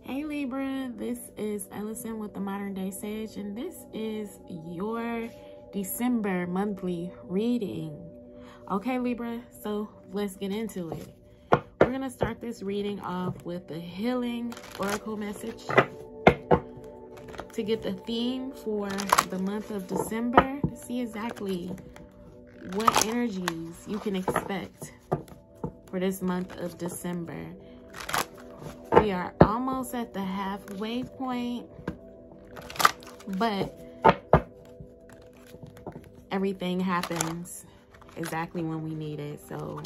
Hey Libra, this is Elocin with the Modern Day Sage, and this is your December monthly reading. Okay Libra, so let's get into it. We're going to start this reading off with the healing oracle message to get the theme for the month of December, to see exactly what energies you can expect for this month of December. We are almost at the halfway point, but everything happens exactly when we need it. So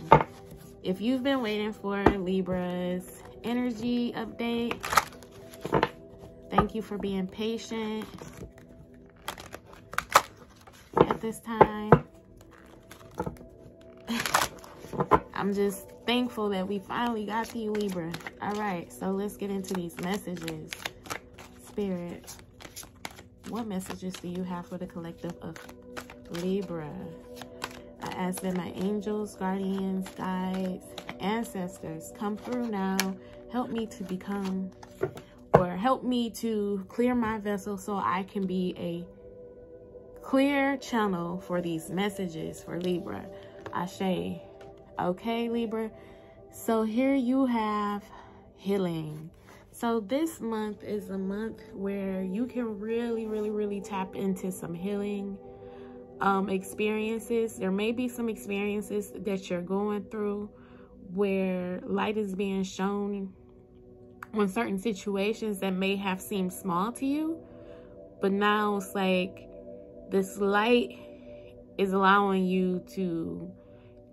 if you've been waiting for Libra's energy update, thank you for being patient at this time. I'm just thankful that we finally got to you, Libra. All right, so let's get into these messages. Spirit, what messages do you have for the collective of Libra? I ask that my angels, guardians, guides, ancestors come through now. Help me to become, or help me to clear my vessel so I can be a clear channel for these messages for Libra. Ashe. Okay, Libra. So here you have healing. So this month is a month where you can really tap into some healing experiences. There may be some experiences that you're going through where light is being shown on certain situations that may have seemed small to you, but now it's like this light is allowing you to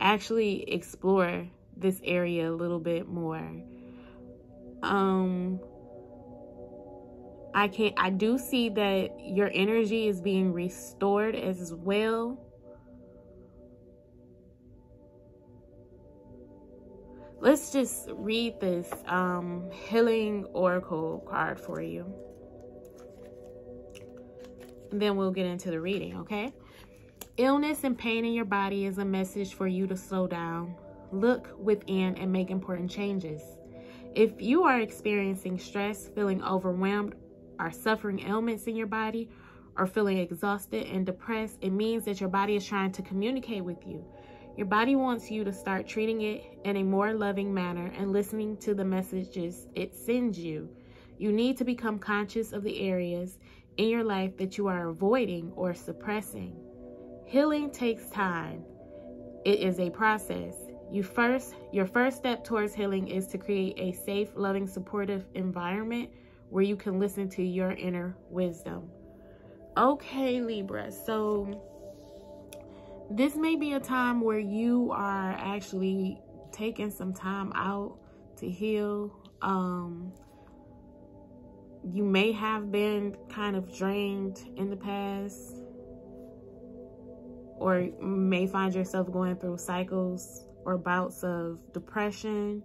actually explore this area a little bit more. I do see that your energy is being restored as well. Let's just read this healing oracle card for you, and then we'll get into the reading, okay? Illness and pain in your body is a message for you to slow down, look within, and make important changes. If you are experiencing stress, feeling overwhelmed, or suffering ailments in your body, or feeling exhausted and depressed, it means that your body is trying to communicate with you. Your body wants you to start treating it in a more loving manner and listening to the messages it sends you. You need to become conscious of the areas in your life that you are avoiding or suppressing. Healing takes time. It is a process. Your first step towards healing is to create a safe, loving, supportive environment where you can listen to your inner wisdom. Okay, Libra. So this may be a time where you are actually taking some time out to heal. You may have been kind of drained in the past, or may find yourself going through cycles or bouts of depression.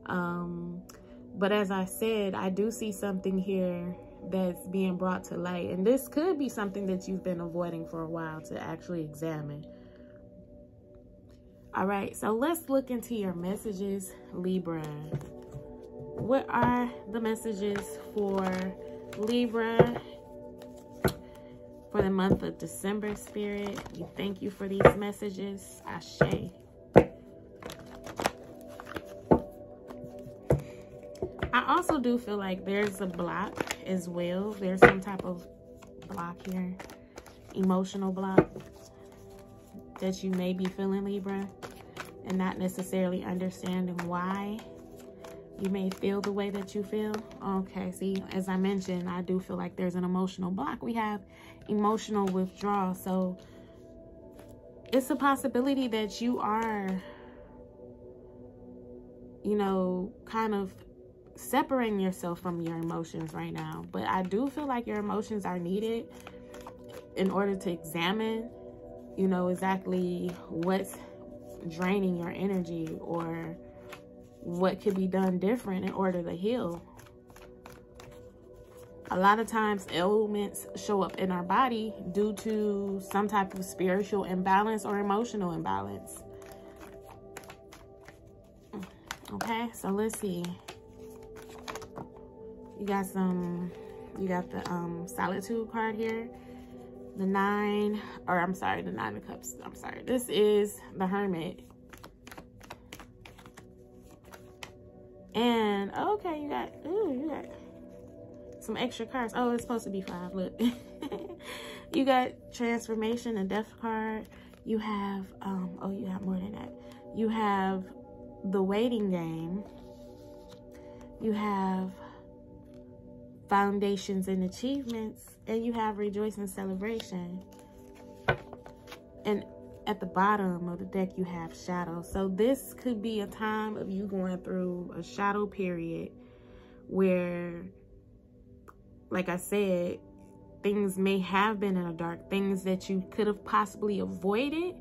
But as I said, I do see something here that's being brought to light. And this could be something that you've been avoiding for a while to actually examine. All right, so let's look into your messages, Libra. What are the messages for Libra for the month of December, Spirit? We thank you for these messages. Ashe. I also do feel like there's a block as well. There's some type of block here, emotional block, that you may be feeling, Libra, and not necessarily understanding why you may feel the way that you feel. Okay, see, as I mentioned, I do feel like there's an emotional block. We have emotional withdrawal. So it's a possibility that you are, you know, kind of separating yourself from your emotions right now. But I do feel like your emotions are needed in order to examine, you know, exactly what's draining your energy or what could be done different in order to heal. A lot of times ailments show up in our body due to some type of spiritual imbalance or emotional imbalance. Okay, so let's see. You got the Solitude card here. The Nine of Cups. I'm sorry. This is the Hermit. And okay, you got some extra cards. Oh, it's supposed to be 5. Look. You got Transformation, and Death card. You have oh, you have more than that. You have the Waiting Game. You have Foundations and Achievements, and you have Rejoice and Celebration. And at the bottom of the deck, you have Shadow. So this could be a time of you going through a shadow period where, like I said, things may have been in a dark, things that you could have possibly avoided.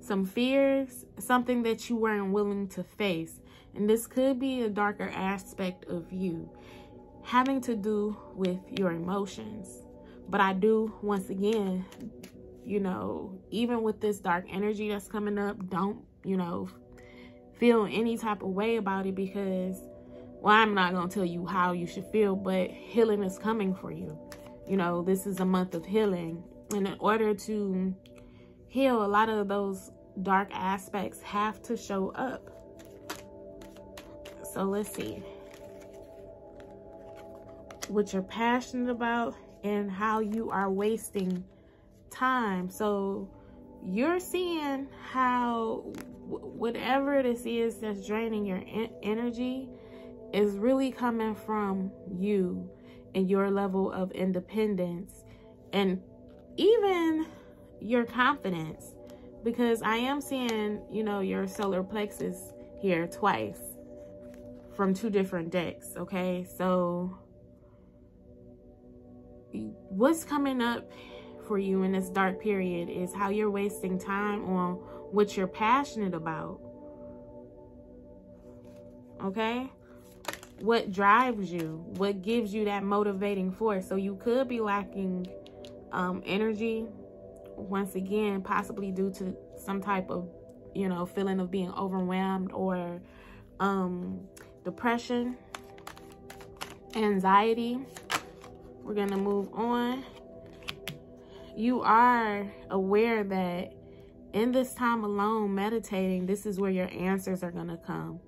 Some fears, something that you weren't willing to face. And this could be a darker aspect of you having to do with your emotions. But I do, once again, you know, even with this dark energy that's coming up, don't, you know, feel any type of way about it, because, well, I'm not going to tell you how you should feel, but healing is coming for you. You know, this is a month of healing. And in order to heal, a lot of those dark aspects have to show up. So let's see what you're passionate about and how you are wasting time. So you're seeing how whatever this is that's draining your energy is really coming from you and your level of independence and even your confidence. Because I am seeing, you know, your solar plexus here twice from 2 different decks, okay? So what's coming up for you in this dark period is how you're wasting time on what you're passionate about, okay? What drives you, what gives you that motivating force. So you could be lacking energy, once again, possibly due to some type of, you know, feeling of being overwhelmed or depression, anxiety. We're gonna move on. You are aware that in this time alone, meditating, this is where your answers are gonna come.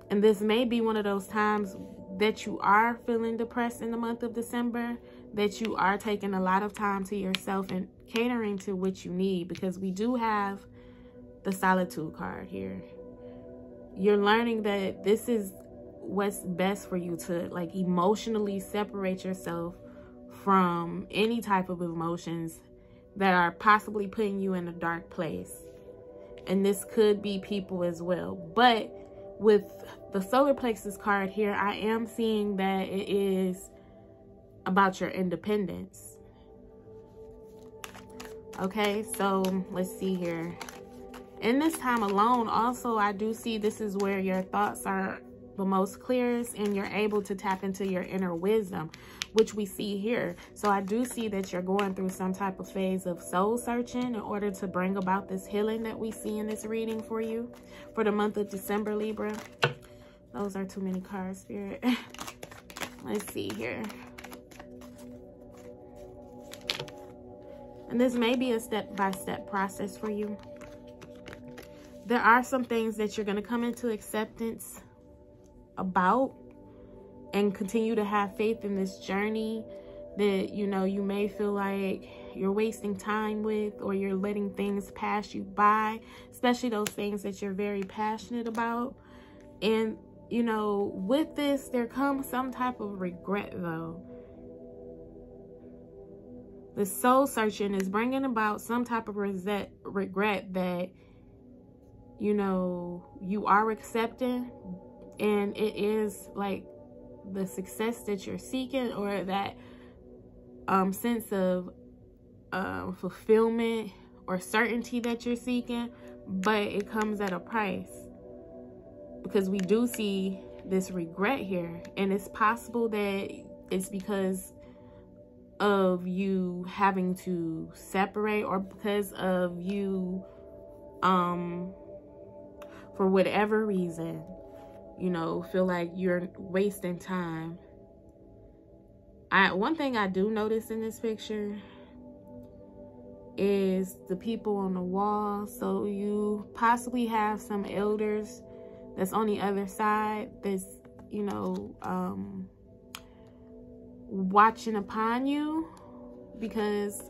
And this may be one of those times that you are feeling depressed in the month of December, that you are taking a lot of time to yourself and catering to what you need, because we do have the Solitude card here. You're learning that this is what's best for you, to like emotionally separate yourself from any type of emotions that are possibly putting you in a dark place. And this could be people as well. But with the solar plexus card here, I am seeing that it is about your independence. Okay, so let's see here. In this time alone, also, I do see this is where your thoughts are the most clearest and you're able to tap into your inner wisdom, which we see here. So I do see that you're going through some type of phase of soul searching in order to bring about this healing that we see in this reading for you for the month of December, Libra. Those are too many cards, Spirit. Let's see here. And this may be a step-by-step process for you. There are some things that you're going to come into acceptance about and continue to have faith in this journey that, you know, you may feel like you're wasting time with, or you're letting things pass you by, especially those things that you're very passionate about. And, you know, with this, there comes some type of regret, though. The soul searching is bringing about some type of regret that, you know, you are accepting, and it is like the success that you're seeking, or that sense of fulfillment or certainty that you're seeking, but it comes at a price, because we do see this regret here. And it's possible that it's because of you having to separate, or because of you for for whatever reason, you know, feel like you're wasting time. One thing I do notice in this picture is the people on the wall. So you possibly have some elders that's on the other side that's, you know, watching upon you, because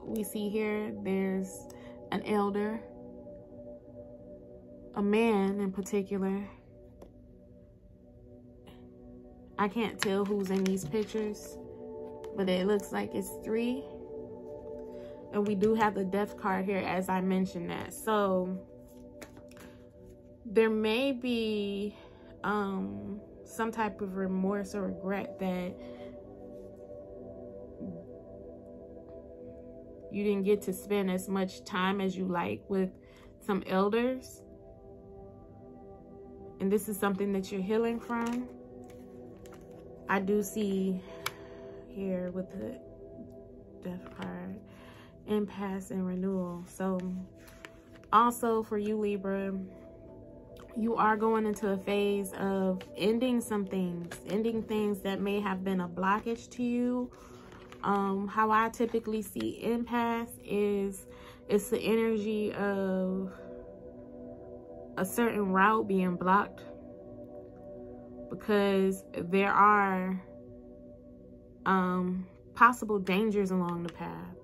we see here there's an elder, a man in particular. I can't tell who's in these pictures, but it looks like it's 3. And we do have the death card here, as I mentioned that. So there may be some type of remorse or regret that you didn't get to spend as much time as you like with some elders. And this is something that you're healing from. I do see here with the death card, impasse and renewal. So also for you, Libra, you are going into a phase of ending some things, ending things that may have been a blockage to you. How I typically see impasse is it's the energy of a certain route being blocked because there are possible dangers along the path,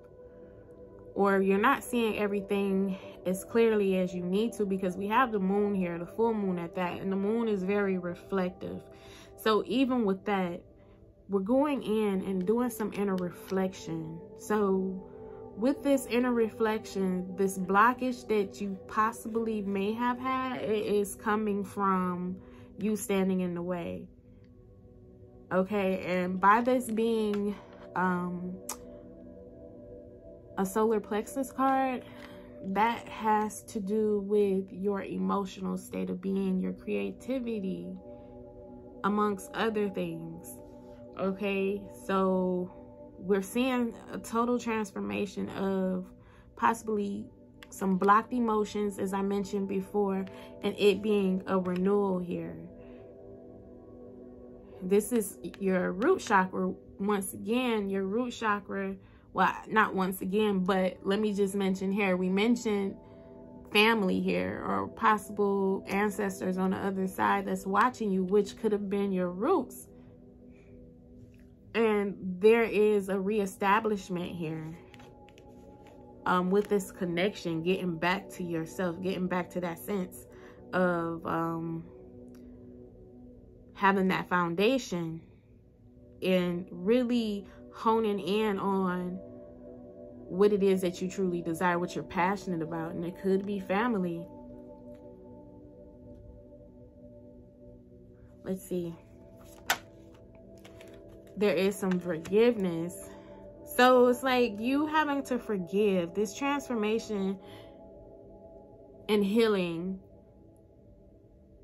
or you're not seeing everything as clearly as you need to, because we have the moon here, the full moon at that, and the moon is very reflective. So even with that, we're going in and doing some inner reflection. So with this inner reflection, this blockage that you possibly may have had, it is coming from you standing in the way. Okay, and by this being a solar plexus card, that has to do with your emotional state of being, your creativity, amongst other things. Okay, so we're seeing a total transformation of possibly some blocked emotions, as I mentioned before, and it being a renewal here. This is your root chakra. Once again, your root chakra, well, not once again, but let me just mention here, we mentioned family here, or possible ancestors on the other side that's watching you, which could have been your roots. And there is a reestablishment here with this connection, getting back to yourself, getting back to that sense of having that foundation and really honing in on what it is that you truly desire, what you're passionate about. And it could be family. Let's see. There is some forgiveness. So it's like you having to forgive. This transformation and healing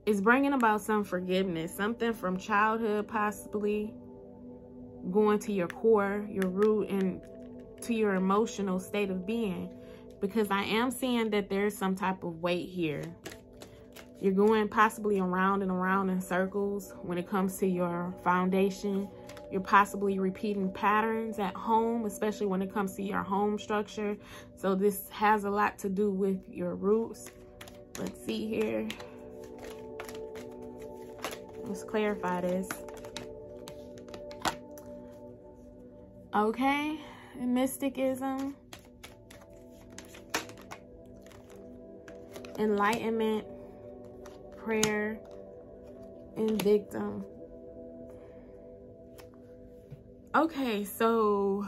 is bringing about some forgiveness, something from childhood, possibly going to your core, your root, and to your emotional state of being. Because I am seeing that there's some type of weight here. You're going possibly around and around in circles when it comes to your foundation. You're possibly repeating patterns at home, especially when it comes to your home structure. So this has a lot to do with your roots. Let's see here. Let's clarify this. Okay, mysticism, enlightenment, prayer, and victim. Okay, so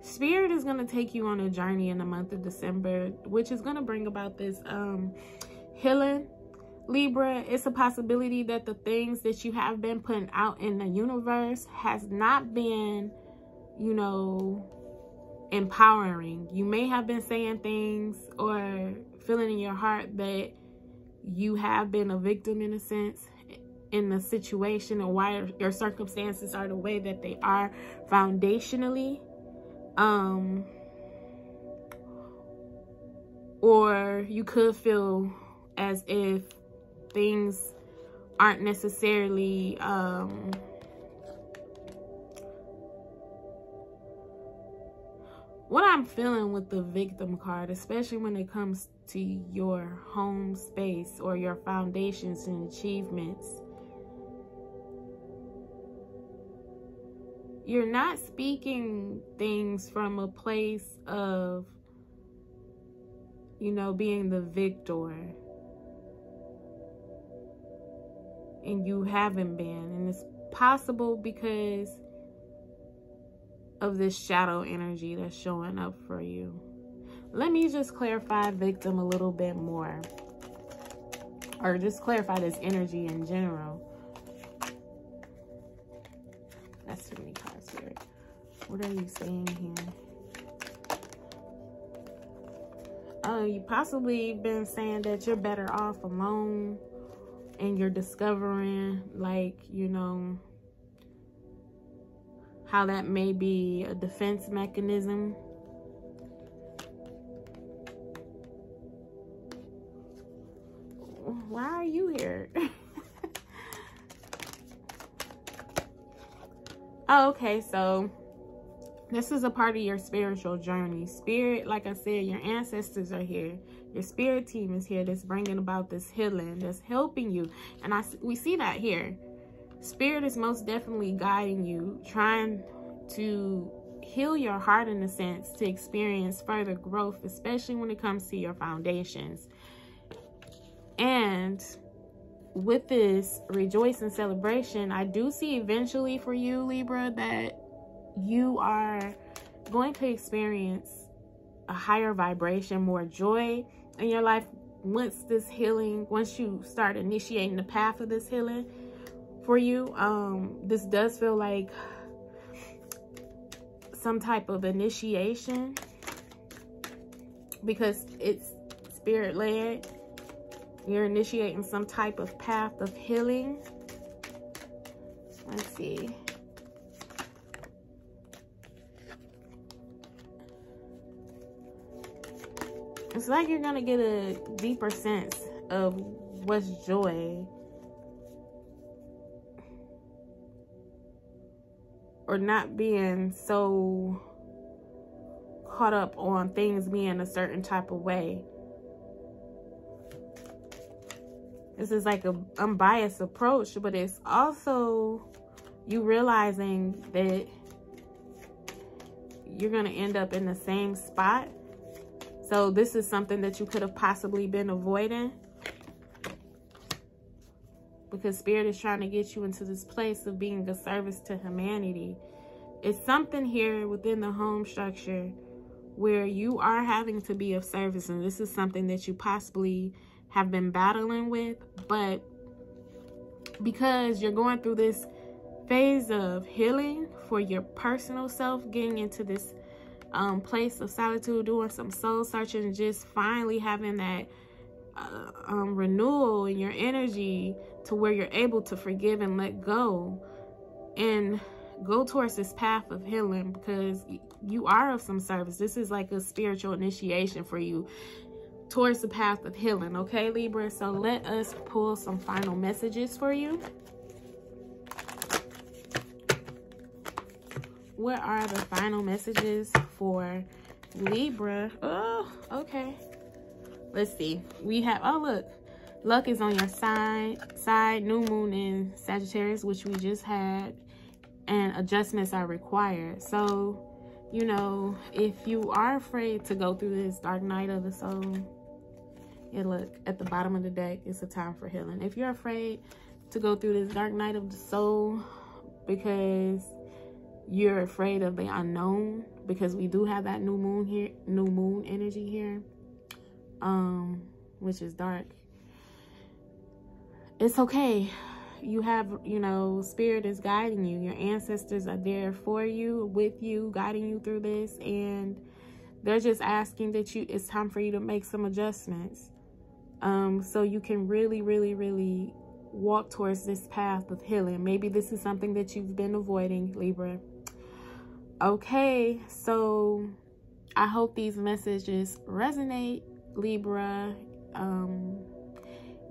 Spirit is going to take you on a journey in the month of December, which is going to bring about this healing. Libra, it's a possibility that the things that you have been putting out in the universe has not been, you know, empowering. You may have been saying things or feeling in your heart that you have been a victim in a sense in the situation, or why your circumstances are the way that they are foundationally. Or you could feel as if things aren't necessarily what I'm feeling with the victim card, especially when it comes to your home space or your foundations and achievements. You're not speaking things from a place of, you know, being the victor. And you haven't been. And it's possible because of this shadow energy that's showing up for you. Let me just clarify victim a little bit more. Or just clarify this energy in general. That's too many cards here. What are you saying here? Oh, you possibly been saying that you're better off alone. And you're discovering, like, you know, how that may be a defense mechanism. Why are you here? Oh, okay, so this is a part of your spiritual journey. Spirit, like I said, your ancestors are here. Your spirit team is here that's bringing about this healing, that's helping you. And we see that here. Spirit is most definitely guiding you, trying to heal your heart in a sense, to experience further growth, especially when it comes to your foundations. And with this rejoice and celebration, I do see eventually for you, Libra, that you are going to experience a higher vibration, more joy in your life once this healing, once you start initiating the path of this healing for you. This does feel like some type of initiation because it's spirit-led. You're initiating some type of path of healing. Let's see. It's like you're going to get a deeper sense of what's joy. Or not being so caught up on things being a certain type of way. This is like an unbiased approach, but it's also you realizing that you're going to end up in the same spot. So this is something that you could have possibly been avoiding. Because Spirit is trying to get you into this place of being a service to humanity. It's something here within the home structure where you are having to be of service. And this is something that you possibly have been battling with. But because you're going through this phase of healing for your personal self, getting into this place of solitude, doing some soul searching, just finally having that renewal in your energy to where you're able to forgive and let go and go towards this path of healing, because you are of some service. This is like a spiritual initiation for you towards the path of healing. Okay, Libra, so let us pull some final messages for you. What are the final messages for Libra? Oh, okay. Let's see. We have, oh, look. Luck is on your side. New moon in Sagittarius, which we just had. And adjustments are required. So, you know, if you are afraid to go through this dark night of the soul, yeah, look, at the bottom of the deck, it's a time for healing. If you're afraid to go through this dark night of the soul because you're afraid of the unknown, because we do have that new moon here, new moon energy here, which is dark. It's okay. You have, you know, Spirit is guiding you. Your ancestors are there for you, with you, guiding you through this, and they're just asking that it's time for you to make some adjustments, so you can really, really, really walk towards this path of healing. Maybe this is something that you've been avoiding, Libra. Okay, so I hope these messages resonate. Libra.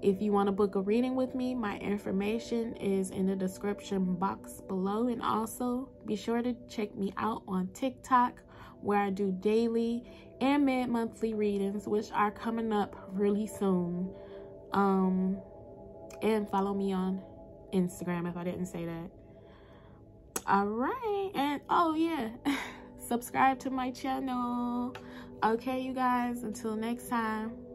If you want to book a reading with me, my information is in the description box below. And also be sure to check me out on TikTok, where I do daily and mid-monthly readings, which are coming up really soon. And follow me on Instagram if I didn't say that. All right. And oh yeah, subscribe to my channel. Okay, you guys, until next time.